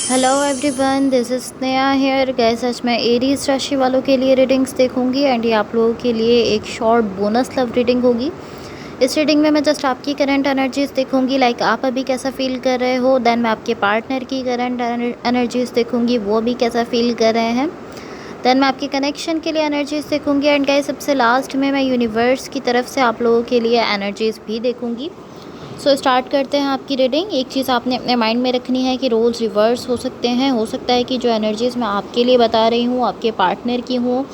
Hello everyone, this is Sneha here. Guys आज मैं Aries राशि वालों के लिए रीडिंग्स देखूंगी एंड ये आप लोगों के लिए एक शॉर्ट बोनस लव रीडिंग होगी। इस रीडिंग में मैं जस्ट आपकी करंट एनर्जीज देखूंगी, लाइक आप अभी कैसा फील कर रहे हो। देन मैं आपके पार्टनर की करंट एनर्जीज देखूंगी, वो भी कैसा फील कर रहे हैं। देन मैं आपके कनेक्शन के लिए एनर्जीज देखूंगी एंड गाइस सबसे लास्ट में मैं यूनिवर्स की तरफ से आप लोगों के लिए एनर्जीज भी देखूंगी। सो स्टार्ट करते हैं आपकी रीडिंग। एक चीज़ आपने अपने माइंड में रखनी है कि रोल्स रिवर्स हो सकते हैं। हो सकता है कि जो एनर्जीज़ मैं आपके लिए बता रही हूँ आपके पार्टनर की हूँ,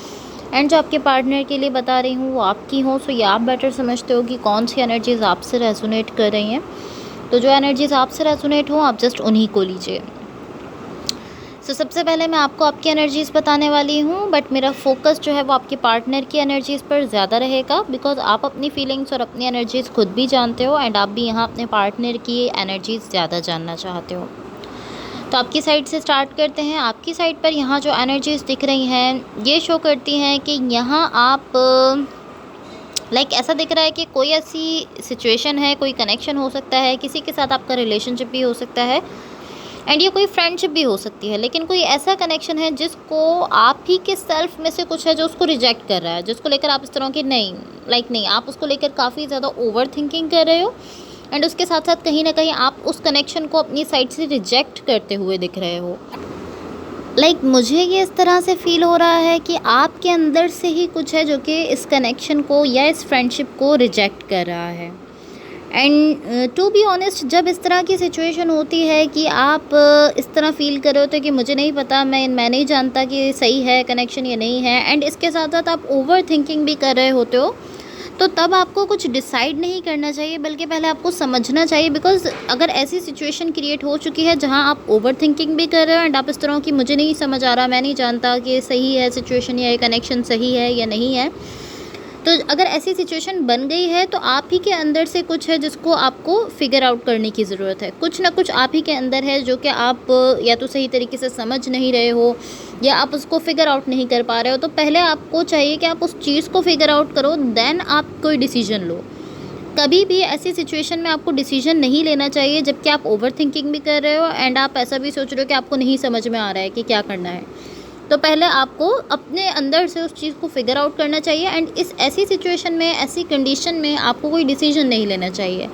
एंड जो आपके पार्टनर के लिए बता रही हूँ वो आपकी हो। सो ये आप बेटर समझते हो कि कौन सी एनर्जीज़ आपसे रेजोनेट कर रही हैं। तो जो एनर्जीज़ आपसे रेजोनेट हो आप जस्ट उन्हीं को लीजिए। सबसे पहले मैं आपको आपकी एनर्जीज़ बताने वाली हूँ, बट मेरा फोकस जो है वो आपके पार्टनर की एनर्जीज़ पर ज़्यादा रहेगा, बिकॉज आप अपनी फीलिंग्स और अपनी एनर्जीज़ खुद भी जानते हो एंड आप भी यहाँ अपने पार्टनर की एनर्जीज़ ज़्यादा जानना चाहते हो। तो आपकी साइड से स्टार्ट करते हैं। आपकी साइड पर यहाँ जो एनर्जीज़ दिख रही हैं ये शो करती हैं कि यहाँ आप लाइक ऐसा दिख रहा है कि कोई ऐसी सिचुएशन है, कोई कनेक्शन हो सकता है, किसी के साथ आपका रिलेशनशिप भी हो सकता है एंड ये कोई फ्रेंडशिप भी हो सकती है, लेकिन कोई ऐसा कनेक्शन है जिसको आप ही के सेल्फ में से कुछ है जो उसको रिजेक्ट कर रहा है, जिसको लेकर आप इस तरह की नहीं आप उसको लेकर काफ़ी ज़्यादा ओवर थिंकिंग कर रहे हो एंड उसके साथ साथ कहीं ना कहीं आप उस कनेक्शन को अपनी साइड से रिजेक्ट करते हुए दिख रहे हो। मुझे ये इस तरह से फील हो रहा है कि आपके अंदर से ही कुछ है जो कि इस कनेक्शन को या इस फ्रेंडशिप को रिजेक्ट कर रहा है। एंड टू बी ऑनेस्ट, जब इस तरह की सिचुएशन होती है कि आप इस तरह फील कर रहे होते कि मुझे नहीं पता, मैं नहीं जानता कि सही है कनेक्शन या नहीं है, एंड इसके साथ साथ आप ओवर थिंकिंग भी कर रहे होते हो, तो तब आपको कुछ डिसाइड नहीं करना चाहिए, बल्कि पहले आपको समझना चाहिए। बिकॉज अगर ऐसी सिचुएशन क्रिएट हो चुकी है जहां आप ओवर थिंकिंग भी कर रहे हो एंड आप इस तरह की मुझे नहीं समझ आ रहा, मैं नहीं जानता कि सही है सिचुएशन या ये कनेक्शन सही है या नहीं है, तो अगर ऐसी सिचुएशन बन गई है तो आप ही के अंदर से कुछ है जिसको आपको फिगर आउट करने की ज़रूरत है। कुछ ना कुछ आप ही के अंदर है जो कि आप या तो सही तरीके से समझ नहीं रहे हो या आप उसको फिगर आउट नहीं कर पा रहे हो। तो पहले आपको चाहिए कि आप उस चीज़ को फिगर आउट करो, देन आप कोई डिसीजन लो। कभी भी ऐसी सिचुएशन में आपको डिसीजन नहीं लेना चाहिए जबकि आप ओवर थिंकिंग भी कर रहे हो एंड आप ऐसा भी सोच रहे हो कि आपको नहीं समझ में आ रहा है कि क्या करना है। तो पहले आपको अपने अंदर से उस चीज़ को फिगर आउट करना चाहिए एंड इस ऐसी सिचुएशन में, ऐसी कंडीशन में आपको कोई डिसीजन नहीं लेना चाहिए।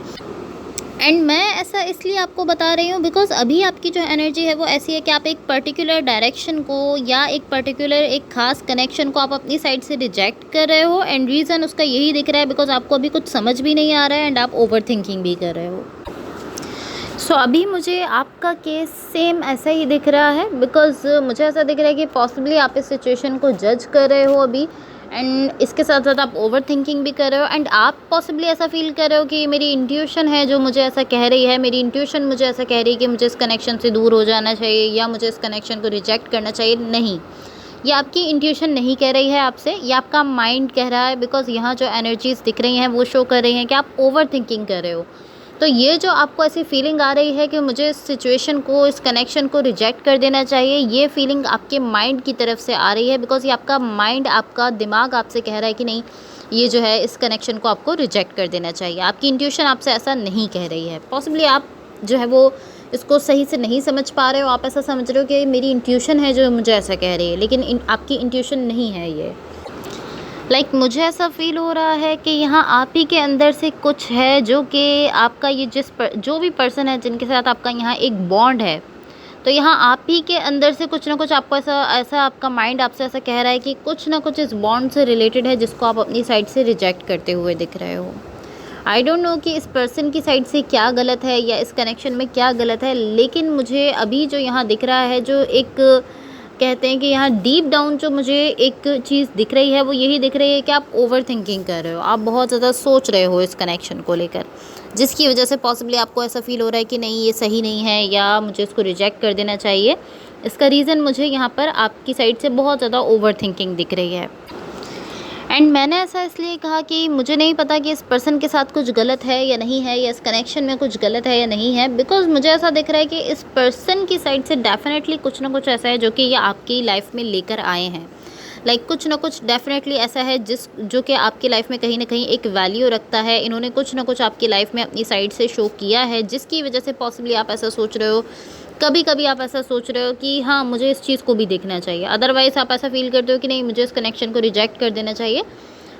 एंड मैं ऐसा इसलिए आपको बता रही हूँ बिकॉज अभी आपकी जो एनर्जी है वो ऐसी है कि आप एक पर्टिकुलर डायरेक्शन को या एक पर्टिकुलर एक खास कनेक्शन को आप अपनी साइड से रिजेक्ट कर रहे हो एंड रीज़न उसका यही दिख रहा है बिकॉज आपको अभी कुछ समझ भी नहीं आ रहा है एंड आप ओवर थिंकिंग भी कर रहे हो। अभी मुझे आपका केस सेम ऐसा ही दिख रहा है बिकॉज मुझे ऐसा दिख रहा है कि पॉसिबली आप इस सिचुएशन को जज कर रहे हो अभी एंड इसके साथ साथ आप ओवर थिंकिंग भी कर रहे हो एंड आप पॉसिबली ऐसा फील कर रहे हो कि मेरी इंट्यूशन है जो मुझे ऐसा कह रही है, मेरी इंट्यूशन मुझे ऐसा कह रही है कि मुझे इस कनेक्शन से दूर हो जाना चाहिए या मुझे इस कनेक्शन को रिजेक्ट करना चाहिए। नहीं, ये आपकी इंट्यूशन नहीं कह रही है आपसे, ये आपका माइंड कह रहा है बिकॉज यहाँ जो एनर्जीज़ दिख रही हैं वो शो कर रही हैं कि आप ओवर थिंकिंग कर रहे हो। तो ये जो आपको ऐसी फीलिंग आ रही है कि मुझे इस सिचुएशन को, इस कनेक्शन को रिजेक्ट कर देना चाहिए, ये फीलिंग आपके माइंड की तरफ से आ रही है बिकॉज ये आपका माइंड, आपका दिमाग आपसे कह रहा है कि नहीं, ये जो है इस कनेक्शन को आपको रिजेक्ट कर देना चाहिए। आपकी इंट्यूशन आपसे ऐसा नहीं कह रही है। पॉसिबली आप जो है वो इसको सही से नहीं समझ पा रहे हो, आप ऐसा समझ रहे हो कि मेरी इंट्यूशन है जो मुझे ऐसा कह रही है, लेकिन आपकी इंट्यूशन नहीं है ये। मुझे ऐसा फील हो रहा है कि यहाँ आप ही के अंदर से कुछ है जो कि आपका ये जो भी पर्सन है जिनके साथ आपका यहाँ एक बॉन्ड है, तो यहाँ आप ही के अंदर से कुछ ना कुछ आपको ऐसा आपका माइंड आपसे ऐसा कह रहा है कि कुछ ना कुछ इस बॉन्ड से रिलेटेड है जिसको आप अपनी साइड से रिजेक्ट करते हुए दिख रहे हो। आई डोंट नो कि इस पर्सन की साइड से क्या गलत है या इस कनेक्शन में क्या गलत है, लेकिन मुझे अभी जो यहाँ दिख रहा है, जो एक कहते हैं कि यहाँ डीप डाउन जो मुझे एक चीज़ दिख रही है वो यही दिख रही है कि आप ओवर थिंकिंग कर रहे हो, आप बहुत ज़्यादा सोच रहे हो इस कनेक्शन को लेकर, जिसकी वजह से पॉसिबली आपको ऐसा फील हो रहा है कि नहीं ये सही नहीं है या मुझे इसको रिजेक्ट कर देना चाहिए। इसका रीज़न मुझे यहाँ पर आपकी साइड से बहुत ज़्यादा ओवर थिंकिंग दिख रही है। एंड मैंने ऐसा इसलिए कहा कि मुझे नहीं पता कि इस पर्सन के साथ कुछ गलत है या नहीं है, या इस कनेक्शन में कुछ गलत है या नहीं है, बिकॉज मुझे ऐसा दिख रहा है कि इस पर्सन की साइड से डेफिनेटली कुछ ना कुछ ऐसा है जो कि ये आपकी लाइफ में लेकर आए हैं। कुछ ना कुछ डेफिनेटली ऐसा है जो कि आपकी लाइफ में कहीं ना कहीं एक वैल्यू रखता है। इन्होंने कुछ ना कुछ आपकी लाइफ में अपनी साइड से शो किया है जिसकी वजह से पॉसिबली आप ऐसा सोच रहे हो कभी कभी आप ऐसा सोच रहे हो कि हाँ मुझे इस चीज़ को भी देखना चाहिए, अदरवाइज़ आप ऐसा फील करते हो कि नहीं मुझे इस कनेक्शन को रिजेक्ट कर देना चाहिए।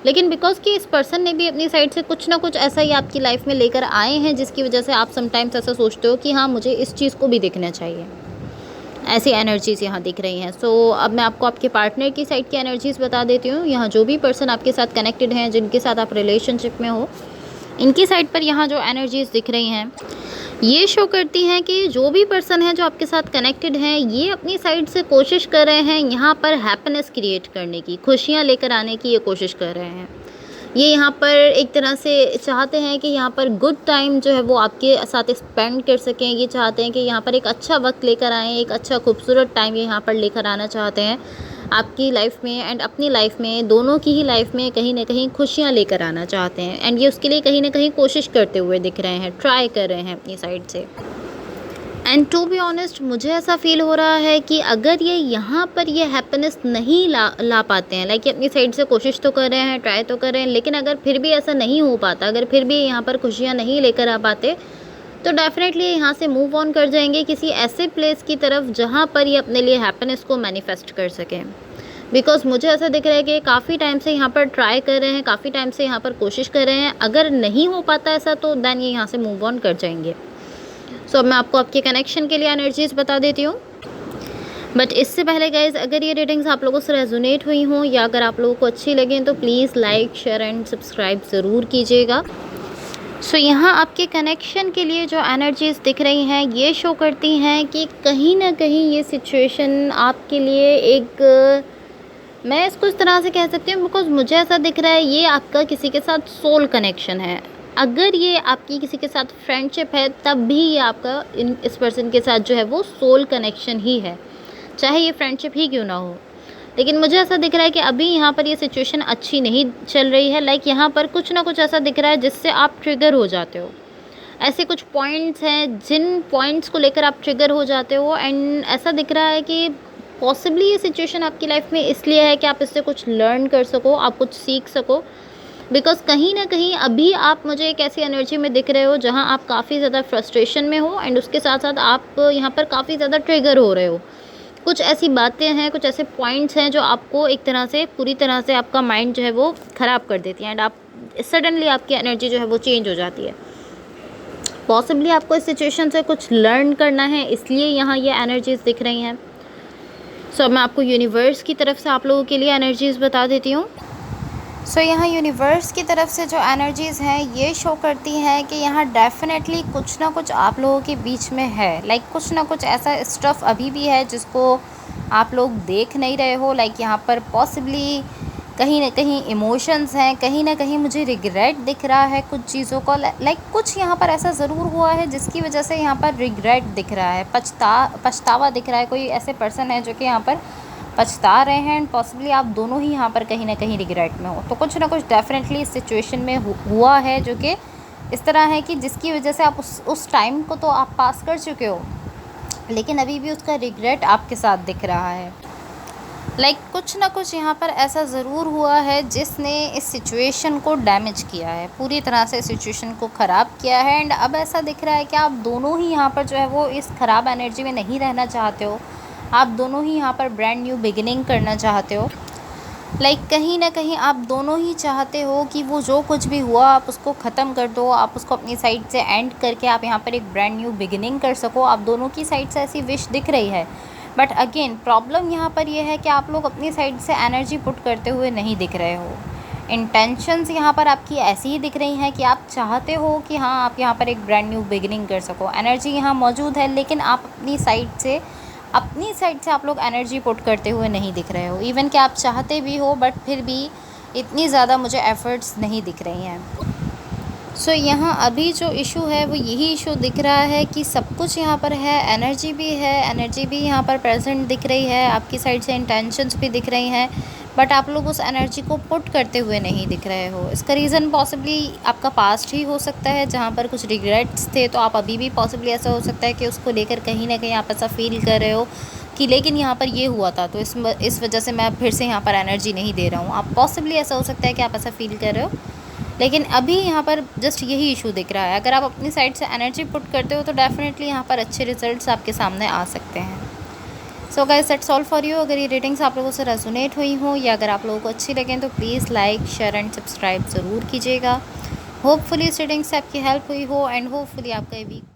लेकिन बिकॉज कि इस पर्सन ने भी अपनी साइड से कुछ ना कुछ ऐसा ही आपकी लाइफ में लेकर आए हैं, जिसकी वजह से आप समटाइम्स ऐसा सोचते हो कि हाँ मुझे इस चीज़ को भी देखना चाहिए। ऐसी एनर्जीज़ यहाँ दिख रही हैं। सो अब मैं आपको आपके पार्टनर की साइड की एनर्जीज़ बता देती हूँ। यहाँ जो भी पर्सन आपके साथ कनेक्टेड हैं, जिनके साथ आप रिलेशनशिप में हो, इनकी साइड पर यहाँ जो एनर्जीज़ दिख रही हैं ये शो करती हैं कि जो भी पर्सन है जो आपके साथ कनेक्टेड हैं, ये अपनी साइड से कोशिश कर रहे हैं यहाँ पर हैप्पीनेस क्रिएट करने की, खुशियाँ लेकर आने की ये कोशिश कर रहे हैं। ये यहाँ पर एक तरह से चाहते हैं कि यहाँ पर गुड टाइम जो है वो आपके साथ स्पेंड कर सकें। ये चाहते हैं कि यहाँ पर एक अच्छा वक्त लेकर आएँ, एक अच्छा खूबसूरत टाइम ये यहाँ पर लेकर आना चाहते हैं आपकी लाइफ में एंड अपनी लाइफ में, दोनों की ही लाइफ में कहीं ना कहीं खुशियाँ लेकर आना चाहते हैं। एंड ये उसके लिए कहीं ना कहीं कोशिश करते हुए दिख रहे हैं, ट्राई कर रहे हैं अपनी साइड से। एंड टू बी ऑनेस्ट मुझे ऐसा फील हो रहा है कि अगर ये यहाँ पर ये हैप्पीनेस नहीं ला पाते हैं, लाइक अपनी साइड से कोशिश तो कर रहे हैं, ट्राई तो कर रहे हैं, लेकिन अगर फिर भी ऐसा नहीं हो पाता, अगर फिर भी यहाँ पर खुशियाँ नहीं लेकर आ पाते, तो डेफिनेटली यहाँ से मूव ऑन कर जाएंगे किसी ऐसे प्लेस की तरफ जहाँ पर ये अपने लिए हैप्पीनेस को मैनिफेस्ट कर सकें। बिकॉज मुझे ऐसा दिख रहा है कि काफ़ी टाइम से यहाँ पर ट्राई कर रहे हैं, काफ़ी टाइम से यहाँ पर कोशिश कर रहे हैं। अगर नहीं हो पाता ऐसा तो देन ये यहाँ से मूव ऑन कर जाएंगे। सो अब मैं आपको आपके कनेक्शन के लिए एनर्जीज़ बता देती हूँ। बट इससे पहले गाइज, अगर ये रीडिंग्स आप लोगों से रेजोनेट हुई हों या अगर आप लोगों को अच्छी लगें तो please like, share and subscribe ज़रूर कीजिएगा। सो यहाँ आपके कनेक्शन के लिए जो एनर्जीज़ दिख रही हैं ये शो करती हैं कि कहीं ना कहीं ये सिचुएशन आपके लिए एक, मैं इसको इस तरह से कह सकती हूँ, बिकॉज मुझे ऐसा दिख रहा है ये आपका किसी के साथ सोल कनेक्शन है। अगर ये आपकी किसी के साथ फ्रेंडशिप है तब भी ये आपका इस पर्सन के साथ जो है वो सोल कनेक्शन ही है, चाहे ये फ्रेंडशिप ही क्यों ना हो। लेकिन मुझे ऐसा दिख रहा है कि अभी यहाँ पर ये सिचुएशन अच्छी नहीं चल रही है। लाइक यहाँ पर कुछ ना कुछ ऐसा दिख रहा है जिससे आप ट्रिगर हो जाते हो। ऐसे कुछ पॉइंट्स हैं जिन पॉइंट्स को लेकर आप ट्रिगर हो जाते हो। एंड ऐसा दिख रहा है कि पॉसिबली ये सिचुएशन आपकी लाइफ में इसलिए है कि आप इससे कुछ लर्न कर सको, आप कुछ सीख सको। बिकॉज कहीं ना कहीं अभी आप मुझे एक ऐसी एनर्जी में दिख रहे हो जहाँ आप काफ़ी ज़्यादा फ्रस्ट्रेशन में हो एंड उसके साथ साथ आप यहाँ पर काफ़ी ज़्यादा ट्रिगर हो रहे हो। कुछ ऐसी बातें हैं, कुछ ऐसे पॉइंट्स हैं जो आपको एक तरह से पूरी तरह से आपका माइंड जो है वो ख़राब कर देती है एंड आप सडनली आपकी एनर्जी जो है वो चेंज हो जाती है। पॉसिबली आपको इस सिचुएशन से कुछ लर्न करना है, इसलिए यहाँ ये एनर्जीज़ दिख रही हैं। सो मैं आपको यूनिवर्स की तरफ से आप लोगों के लिए एनर्जीज़ बता देती हूँ। सो यहाँ यूनिवर्स की तरफ से जो एनर्जीज़ हैं ये शो करती हैं कि यहाँ डेफिनेटली कुछ ना कुछ आप लोगों के बीच में है। लाइक कुछ ना कुछ ऐसा स्टफ़ अभी भी है जिसको आप लोग देख नहीं रहे हो। लाइक यहाँ पर पॉसिबली कहीं ना कहीं इमोशंस हैं, कहीं ना कहीं मुझे रिग्रेट दिख रहा है कुछ चीज़ों को। लाइक कुछ यहाँ पर ऐसा ज़रूर हुआ है जिसकी वजह से यहाँ पर रिग्रेट दिख रहा है, पछतावा दिख रहा है। कोई ऐसे पर्सन है जो कि यहाँ पर पछता रहे हैं एंड पॉसिबली आप दोनों ही यहाँ पर कहीं ना कहीं रिग्रेट में हो। तो कुछ ना कुछ डेफिनेटली इस सिचुएशन में हुआ है जो कि इस तरह है कि जिसकी वजह से आप उस टाइम को तो आप पास कर चुके हो, लेकिन अभी भी उसका रिग्रेट आपके साथ दिख रहा है। लाइक कुछ ना कुछ यहाँ पर ऐसा ज़रूर हुआ है जिसने इस सिचुएशन को डैमेज किया है, पूरी तरह से सिचुएशन को ख़राब किया है। एंड अब ऐसा दिख रहा है कि आप दोनों ही यहाँ पर जो है वो इस ख़राब एनर्जी में नहीं रहना चाहते हो। आप दोनों ही यहाँ पर ब्रांड न्यू बिगिनिंग करना चाहते हो। लाइक कहीं ना कहीं आप दोनों ही चाहते हो कि वो जो कुछ भी हुआ आप उसको ख़त्म कर दो, आप उसको अपनी साइड से एंड करके आप यहाँ पर एक ब्रांड न्यू बिगिनिंग कर सको। आप दोनों की साइड से ऐसी विश दिख रही है। बट अगेन प्रॉब्लम यहाँ पर यह है कि आप लोग अपनी साइड से एनर्जी पुट करते हुए नहीं दिख रहे हो। इंटेंशंस यहाँ पर आपकी ऐसी ही दिख रही हैं कि आप चाहते हो कि हाँ आप यहाँ पर एक ब्रांड न्यू बिगिनिंग कर सको। एनर्जी यहाँ मौजूद है, लेकिन आप अपनी साइड से आप लोग एनर्जी पुट करते हुए नहीं दिख रहे हो। इवन कि आप चाहते भी हो बट फिर भी इतनी ज़्यादा मुझे एफ़र्ट्स नहीं दिख रही हैं। सो यहाँ अभी जो इशू है वो यही इशू दिख रहा है कि सब कुछ यहाँ पर है, एनर्जी भी यहाँ पर प्रेजेंट दिख रही है, आपकी साइड से इंटेंशंस भी दिख रही हैं, बट आप लोग उस एनर्जी को पुट करते हुए नहीं दिख रहे हो। इसका रीज़न पॉसिबली आपका पास्ट ही हो सकता है जहाँ पर कुछ रिग्रेट्स थे। तो आप अभी भी पॉसिबली ऐसा हो सकता है कि उसको लेकर कहीं ना कहीं आप ऐसा फील कर रहे हो कि लेकिन यहाँ पर ये हुआ था तो इस वजह से मैं फिर से यहाँ पर एनर्जी नहीं दे रहा हूँ। आप पॉसिबली ऐसा हो सकता है कि आप ऐसा फील कर रहे हो। लेकिन अभी यहाँ पर जस्ट यही इशू दिख रहा है। अगर आप अपनी साइड से एनर्जी पुट करते हो तो डेफिनेटली यहाँ पर अच्छे रिजल्ट्स आपके सामने आ सकते हैं। So guys that's all for you. अगर ये रीडिंग्स आप लोगों से रेजोनेट हुई हों या अगर आप लोगों को अच्छी लगें तो please like share and subscribe ज़रूर कीजिएगा। होपफुली इस रीडिंग से आपकी हेल्प हुई हो एंड होपफुली आपका ये वीक